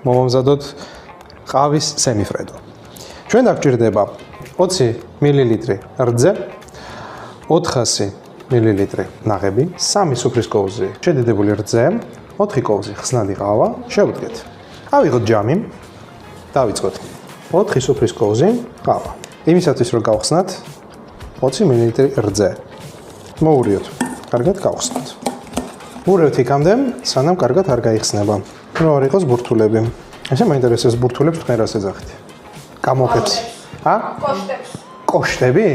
მოვამზადოთ ყავის სემიფრედო. ჩვენ დაგჭირდება 20 მილილიტრი რძე, 400 მილილიტრი ნაღები, 3 სუფრის კოვზი შედედებული რძე, 4 კოვზი ხსნადი ყავა, შევუდგეთ. ავიღოთ ჯამი, დავიწყოთ 4 სუფრის კოვზი ყავა. იმისათვის რომ გავხსნათ 20 მილილიტრი რძე. მოურიოთ, კარგად გავხსნათ. ურევთ იქამდე, სანამ კარგად არ გაიხსნება. რომ არ იყოს ბურთულები. ესე მაინტერესებს ბურთულებს თქვენ რას ეძახით? გამოფებს. კოშტებს. კოშტები?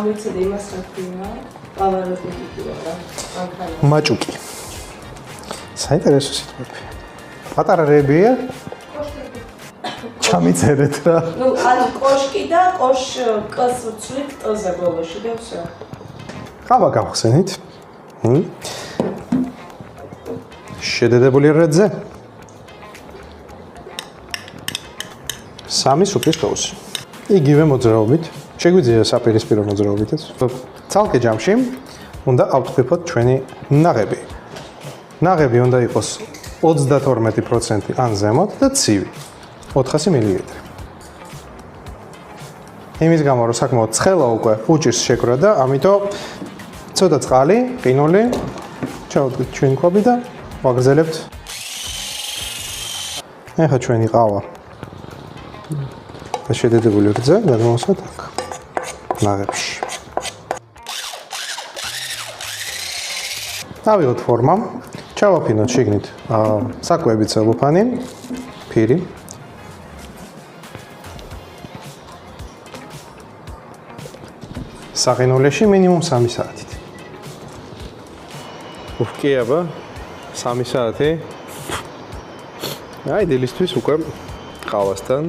ამიცედა იმას რა ქვია? პავაროტიკია რა. მაჭუკი. საინტერესო სიტყვები. პატარა რეებია? კოშტები. ჩამიწერეთ რა. ნუ ანუ კოშკი და კოს ვცვლით ტოზე ბოლოში და ვსო. ყავა გავხსენით. შედედებული რძე. 3 სუფრის კოვზი. იგივე მოძრაობით. შეგვიძლია საპირისპირო მოძრაობითაც. ცალკე ჯამში უნდა ავტკიფოთ ჩვენი ნაღები. ნაღები უნდა იყოს 32% ან ზემოთ და ცივი. 400 მილილიტრი. იმის გამო რომ საკმაოდ ცხელა უკვე უჭირს შეკრა და ამიტომ ცოტა წყალი, ყინული ჩავდგეთ ჩვენ ქვაბი და ვაგრძელებთ. ეხლა ჩვენი ყავა და შედედებული რძე გადმოვასვათ აქ ნაღებში. ავიღოთ ფორმა, ჩავაფინოთ შიგნით საკვები ცელოფანი, ფირი. საყინულეში მინიმუმ 3 საათით. კი აბა 3 საათი. აი დილისთვის უკვე ყავასთან.